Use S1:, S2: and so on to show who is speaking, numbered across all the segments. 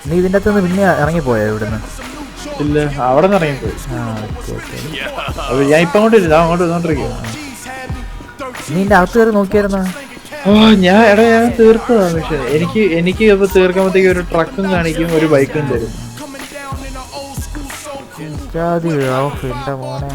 S1: നീ ഇതിൻ്റെ അകത്തുനിന്ന് പിന്നെ ഇറങ്ങിപ്പോയോ ഇവിടുന്ന്?
S2: ഇല്ല, അവിടെ നിന്ന് ഇറങ്ങിപ്പോയി. അപ്പൊ ഞാൻ ഇപ്പൊ അങ്ങോട്ട് വന്നോണ്ടിരിക്കുക.
S1: നീ ഇതിൻ്റെ അകത്ത് കയറി നോക്കിയായിരുന്നോ?
S2: ഞാൻ തീർത്തതാ. പക്ഷെ എനിക്ക് ഇപ്പൊ തീർക്കുമ്പോഴത്തേക്ക് ഒരു ട്രക്കും കാണിക്കും, ഒരു ബൈക്കും തരും.
S1: എന്റെ മോനെ,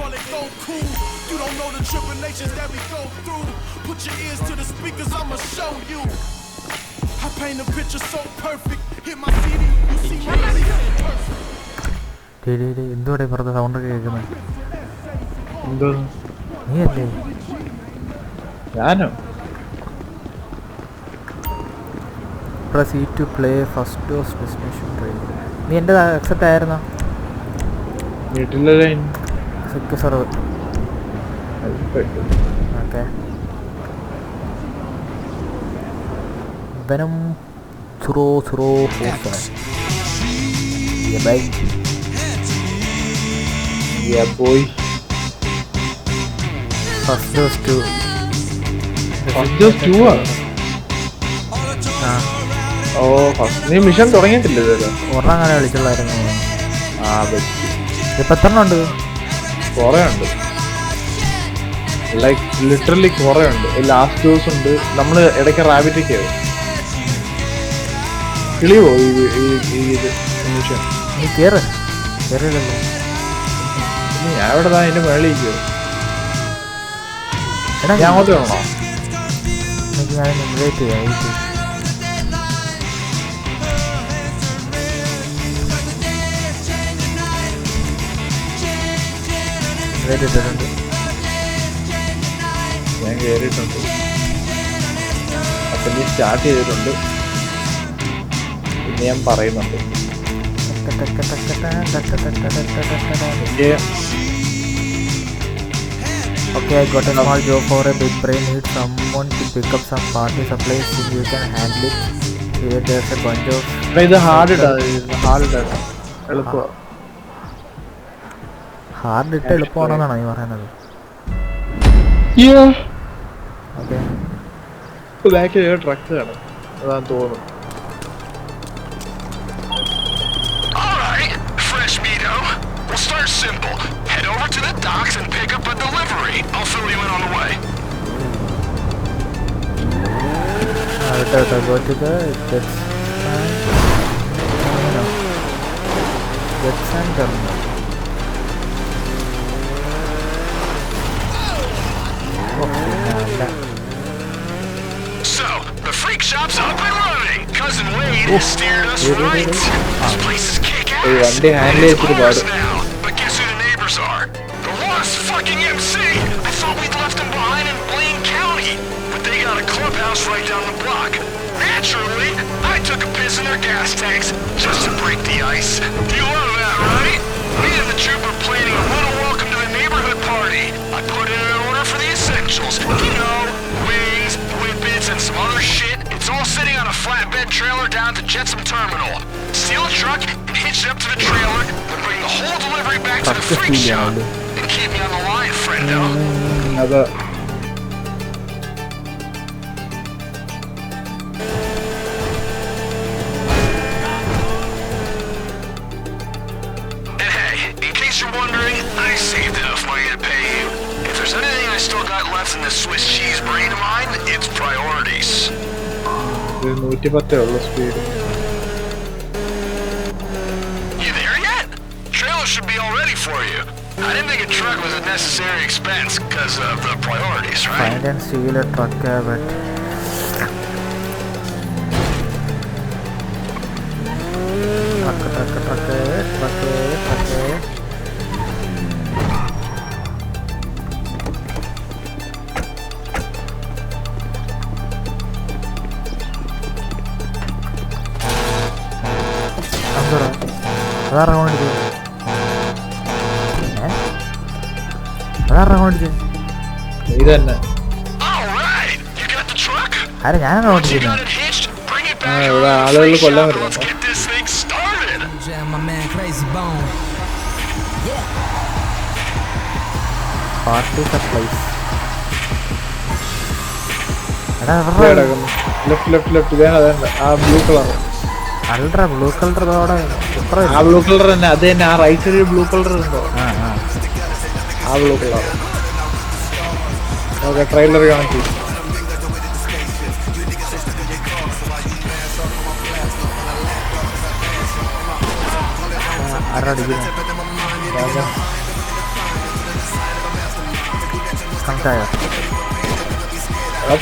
S1: എന്തുവാടെ പുറത്ത് സൗണ്ട് ഒക്കെ കേൾക്കുന്നത്?
S2: എന്തോ
S1: നീ അല്ലേ?
S2: ഞാനോ?
S1: Proceed to play first destination train. നീ എൻ്റെ അക്സെപ്റ്റ് ആയിരുന്നോ?
S2: വീട്ടിലെ
S1: സർവ്. ഓക്കെ. വെനം ചുറോ ബൈ.
S2: പോയി
S1: ഫസ്റ്റ് ഡോസ് 2.
S2: ഓ, നീ മിഷൻ തുടങ്ങിയിട്ടില്ല ഇതുവരെ?
S1: ഒരെണ്ണം അങ്ങനെ വിളിച്ചുള്ളായിരുന്നു. ഇപ്പം എത്ര എണ്ണം ഉണ്ട്?
S2: കുറെ ഉണ്ട്, ലൈക്ക് ലിറ്ററലി കുറെ ഉണ്ട്. ലാസ്റ്റ് ദിവസം ഉണ്ട്. നമ്മള് ഇടയ്ക്ക് റാബിറ്റ് കയറും. കിളിയോ ഇത് മിഷൻ?
S1: നീ കയറില്ലല്ലോ.
S2: ഞാൻ ഇവിടെ അതിന്റെ മേളിൽ കയറും. ഞാൻ അങ്ങോട്ട് വേണോ?
S1: എനിക്ക് ഞാൻ ഇൻവൈറ്റ് ചെയ്യാം.
S2: ഞാൻ കയറിയിട്ടുണ്ട്. അപ്പൊ നീ സ്റ്റാർട്ട് ചെയ്തിട്ടുണ്ട്. പിന്നെ ഞാൻ പറയുന്നുണ്ട്.
S1: Okay, I got a small job for a big brain. Need someone to pick up some party supplies if you can handle it. Here there's a bunch of...
S2: ഇത് ഹാർഡ് എളുപ്പമാണ്.
S1: ഹാർഡ് ഇട്ട് എളുപ്പമാണെന്നാണോ നീ പറയുന്നത്? Okay.
S2: ബാക്കിൽ truck കാണും, അതാന്ന് തോന്നുന്നു.
S3: Start simple. Head over to the docks and pick up a delivery. I'll fill you in on the way.
S1: Go to the Jetson terminal.
S3: So, the freak shop's up and running. Cousin Wade has steered us right. This place is kick-ass. Now. But guess who the neighbors are? The Lost fucking MC! I thought we'd left them behind in Blaine County, but they got a clubhouse right down the block. Naturally, I took a piss in their gas tanks just to break the ice. You love that, right? Me and the troop are planning a little welcome to the neighborhood party. I put in an order for the essentials. You know, wings, whippets, and some other shit. It's all sitting on a flatbed trailer down at the Jetson terminal. Steal a truck and hitch it up to the trailer, then bring the whole delivery back to the freak shop. And keep me on the line, friendo. And hey, in case you're wondering, I saved enough money to pay you. If there's anything I still got left in this Swiss cheese brain of mine, it's priorities.
S2: 110 ഉള്ള speed.
S3: Should be all ready for you. I didn't think a truck was a necessary expense because of the priorities, right?
S1: Find and steal a truck, but
S2: ഇത് തന്നെ.
S1: ആരെ ഞാനാണ് order ചെയ്യുന്നത്?
S2: ഇവിടെ ആളുകൾ കൊല്ലാൻ വരുന്നുണ്ടോ?
S1: Party supplies.
S2: Left left left. ആ blue colour
S1: ultra blue colour അവിടെ
S2: ആ ബ്ലൂ കളർ തന്നെ, അത് തന്നെ. ആ റൈറ്റ് സൈഡിൽ ബ്ലൂ കളർ ഉണ്ടോ? ആ ബ്ലൂ കളർ. ഓക്കെ, ട്രെയിലർ കാണിച്ചു.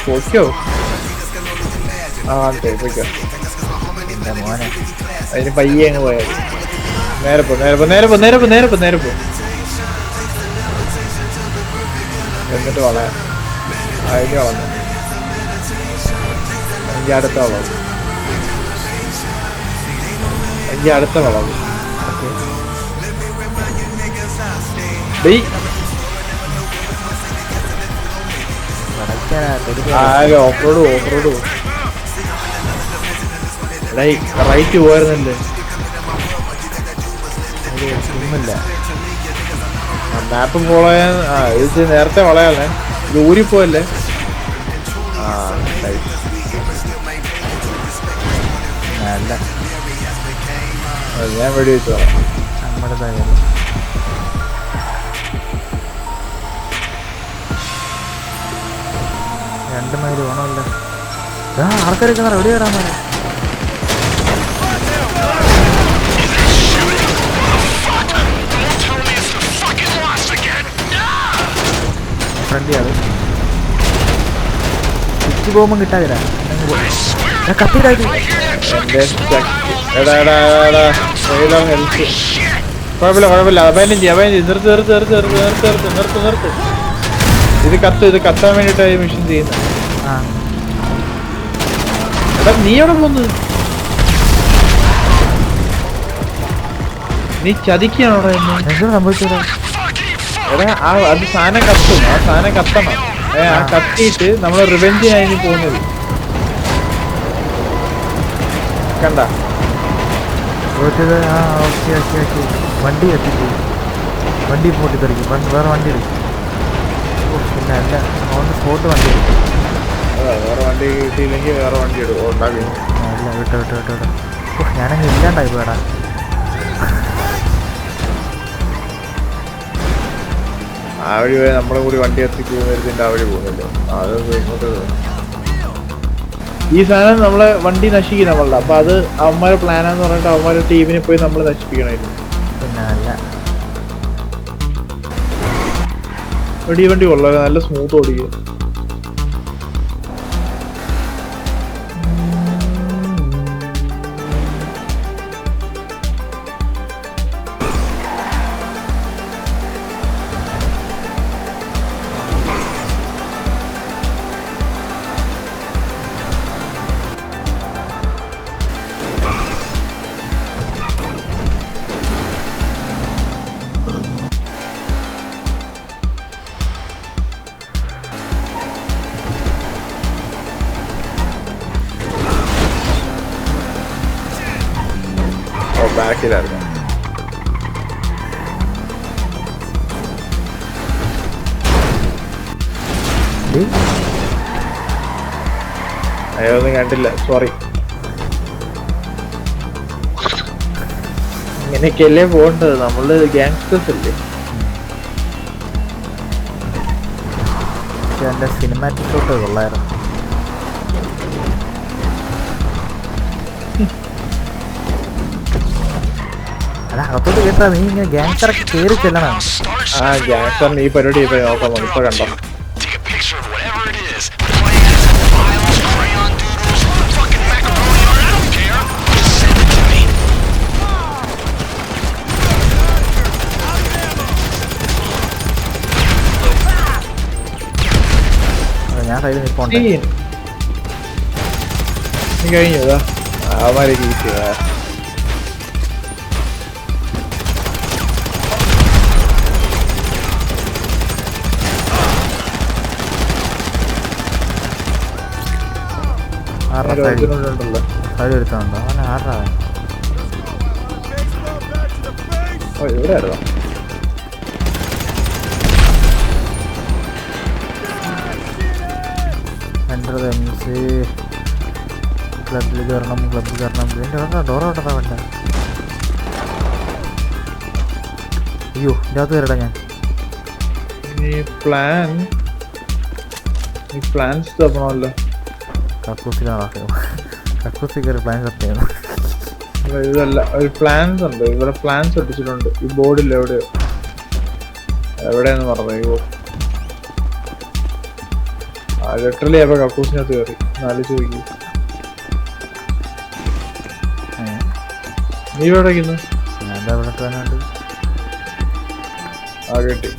S2: പൊയ്ക്കോ. പൊയ്ക്കോ.
S1: എന്റെ മോനെ
S2: അതിന് പയ്യെ അങ്ങ് പോയാൽ നേരെ പോ. എന്നിട്ട് വളയാ. അതിന് വളർന്നു. എനിക്ക് അടുത്ത വളവ്. ഓഫ് റോഡ് റൈറ്റ് പോയിരുന്നല്ലേ?
S1: ഒന്നുമില്ല.
S2: മാപ്പ് ഫോളോ ചെയ്യാൻ. ഇത് നേരത്തെ വളയാണേ, ഇത് ഊരിപ്പോയല്ലേ?
S1: അല്ല,
S2: ഞാൻ വെടി വെച്ചോ.
S1: നമ്മുടെ 2 മൈൽ വേണമല്ല. ആൾക്കാരൊക്കെ എവിടെ വരാൻ പറയാം. ഫ്രണ്ടിയാണ് ചുറ്റി പോകുമ്പോൾ കിട്ടാതിരാ. ഞാൻ കത്തിയിട്ടായിട്ട്
S2: കുഴപ്പമില്ല. അപയനം ചെയ്യും. നിർത്ത്. ഇത് കത്താൻ വേണ്ടിട്ടാ ഈ മിഷൻ ചെയ്യുന്നത്. എടാ, നീ എവിടെ പോന്ന്? നീ ചതിക്കാണോടാ എന്നെ?
S1: എന്താ സംഭവിച്ചത്?
S2: എടാ, അത് സാധനം കത്തും. ആ സാധനം കത്തണം. ആ കത്തിയിട്ട് നമ്മള് റിവെഞ്ചിനായി പോകുന്നത് കണ്ട.
S1: വണ്ടി എത്തിച്ചു. വണ്ടി പൊട്ടിത്തെറിക്കും. വേറെ വണ്ടി എടുക്കും. പിന്നെ അല്ല, ഓൺ സ്പോട്ട് വണ്ടി എടുക്കും.
S2: വേറെ വണ്ടി കിട്ടിയില്ലെങ്കിൽ വേറെ വണ്ടി ഉണ്ടാക്കി.
S1: അല്ല, വിട്ടോ. ഞാനങ്ങ് ഇല്ലാണ്ടായി പോയടാ.
S2: ആ വഴി പോയി നമ്മളെ കൂടി വണ്ടി എത്തിക്കുന്നതിന്റെ ആ വഴി പോകുന്നല്ലോ. അത് ഇങ്ങോട്ട് ഈ സാധനം നമ്മളെ വണ്ടി നശിക്കും നമ്മളുടെ. അപ്പൊ അത് അവന്മാരെ പ്ലാനാന്ന് പറഞ്ഞിട്ട് അവന്മാരെ ടീമിനെ പോയി നമ്മൾ നശിപ്പിക്കണമായിരുന്നു.
S1: പിന്നെ അല്ല,
S2: വണ്ടി കൊള്ളാം, നല്ല സ്മൂത്ത് ഓടിക്കുക. ബാക്കിലായിരുന്നു. അതൊന്നും കണ്ടില്ല, സോറി. ഇങ്ങനെയൊക്കെയല്ലേ പോകേണ്ടത്, നമ്മള് ഗാങ്സ്റ്റേഴ്സ് അല്ലേ.
S1: എൻ്റെ സിനിമാറ്റിക് ഷോട്ട് കൊള്ളായിരുന്നു. അകത്തോട്ട് കേട്ടാ നീ ഇങ്ങനെ ഗാങ്സ്റ്ററൊക്കെ കയറി ചെല്ലണം.
S2: ആ ഗാങ്സ്റ്ററിന് ഈ പരിപാടി ഇപ്പൊ നോക്കാം. ഇപ്പൊ കണ്ടോ,
S1: ഞാൻ സൈഡിൽ നിൽപ്പുണ്ട്.
S2: നീ കഴിഞ്ഞു അവന്മാരെ കീറ്റിയ.
S1: എടുത്തുണ്ടോ അവൻ? ആറാ
S2: എവിടെ ആയിരുന്നോ?
S1: ക്ലബിൽ കയറണം ഇതിൻ്റെ ഡോറോട്ടാ വേണ്ട. അയ്യോ ഇതിൻ്റെ അകത്ത് കയറടാ ഞാൻ.
S2: പ്ലാൻസ് തപ്പണമല്ലോ.
S1: കക്കൂസിലാണ് കക്കൂസി കയറി പ്ലാൻ കത്തിയാണ്.
S2: ഇതല്ല ഒരു പ്ലാൻസ് ഉണ്ട് ഇവിടെ. പ്ലാൻസ് ഒട്ടിച്ചിട്ടുണ്ട് ഈ ബോർഡിൽ. എവിടെയാന്ന് പറഞ്ഞു. ലിറ്ററലി അപ്പൊ കക്കൂസിനകത്ത് കയറി. ചോദിക്കും നീ എവിടെ വയ്ക്കുന്നു?
S1: ഞാൻ ഇവിടെ തന്നെ
S2: ആ കേട്ടി.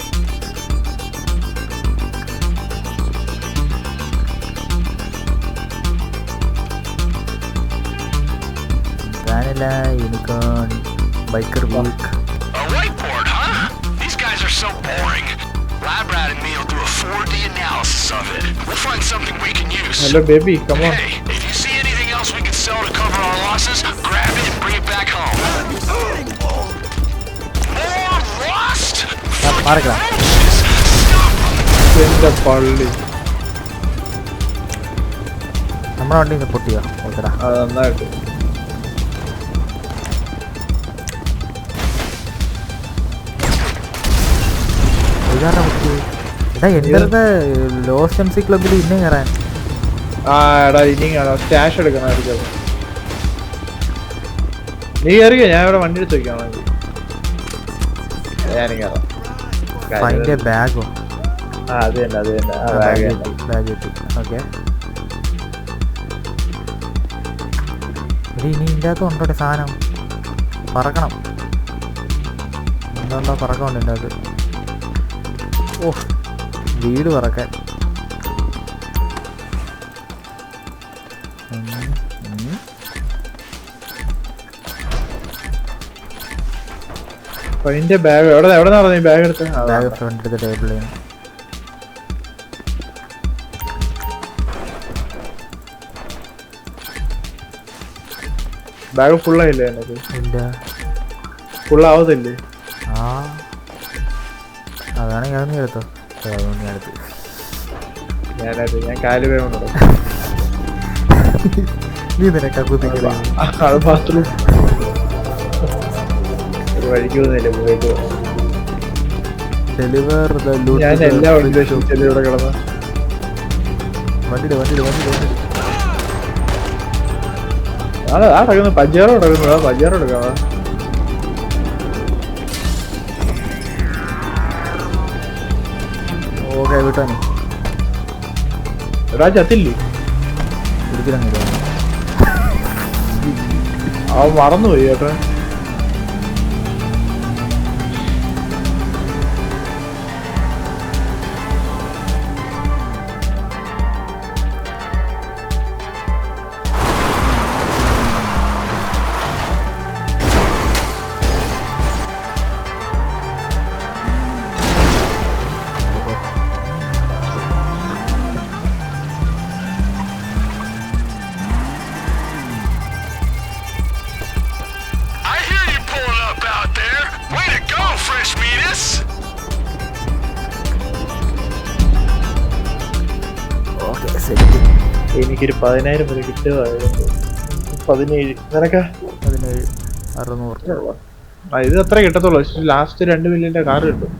S1: ഞാനില്ല unicorn biker week.
S3: A whiteboard, huh? These guys are so boring. Lab rat and me will do a 4D analysis of it. We'll find something we can use.
S2: Hello baby, come on.
S3: Hey, if you see anything else we can sell to cover our losses, grab it and bring it back home. More lost?
S1: മാറിക്കണം.
S2: എന്റെ പള്ളി.
S1: നമ്മുടെ വണ്ടി support ചെയ്യാം. ഓക്കെടാ.
S2: അത് നന്നായിട്ട്.
S1: എടാ എൻ്റെ ലോസ്റ്റ് എം സി ക്ലബിൽ ഇന്നേ കയറാൻ.
S2: എടാ ഇനി സ്റ്റാഷ് എടുക്കണമായിരിക്കും. നീ കയറിയോ? ഞാൻ ഇവിടെ വണ്ടി എടുത്ത് വെക്കുകയാണെങ്കിൽ ഞാനും കയറാം.
S1: അതിൻ്റെ ബാഗോ?
S2: അത് തന്നെ ബാഗ്
S1: കിട്ടി. ഓക്കെ ഇനി ഇതിൻ്റെ അകത്ത് ഉണ്ടോ സാധനം? പറക്കണം. എന്താ പറക്കമുണ്ട് എൻ്റെ അകത്ത്. ഓ വീട് പറക്കാൻ.
S2: അതിന്റെ ബാഗ് എവിടെ നടന്നു? ബാഗ് എടുത്ത്
S1: ബാഗ് ഫ്രണ്ട് എടുത്ത ടേബിളിൽ.
S2: ബാഗ് ഫുള്ളായില്ലേ? എന്നത്
S1: ഇല്ല,
S2: ഫുള്ളാവത്തില്ലേ?
S1: ആ അതാണെങ്കിൽ അതൊന്നും എടുത്തോ. അതൊന്നും എടുത്ത്
S2: ഞാൻ കാല് വേഗം
S1: നീ നിനക്കാ കുത്തിക്കല.
S2: അത് മാത്രം ഒരു വഴിക്ക് പോകുന്നില്ല. പോയിട്ട്
S1: ഡെലിവർ
S2: ഞാൻ എല്ലാ വണ്ടിയിലും ഇവിടെ കിടന്ന്
S1: വണ്ടി
S2: ആ കിടക്കുന്നു. പഞ്ചാറ് കിടക്കുന്നു. പഞ്ചാറ് എടുക്കാം.
S1: ഓക്കെ വിട്ടാണ്.
S2: എടാ ചത്തില്ലേ?
S1: പിടിച്ചില്ല.
S2: അവൻ മറന്നുപോയി ചേട്ടാ. എനിക്കൊരു 10,000 വരെ കിട്ടുമായിരുന്നു. 17 നിനക്കാ?
S1: 17,600.
S2: ഇത് അത്ര കിട്ടത്തുള്ളൂ. ലാസ്റ്റ് 2 മില്യന്റെ കാർ കിട്ടും.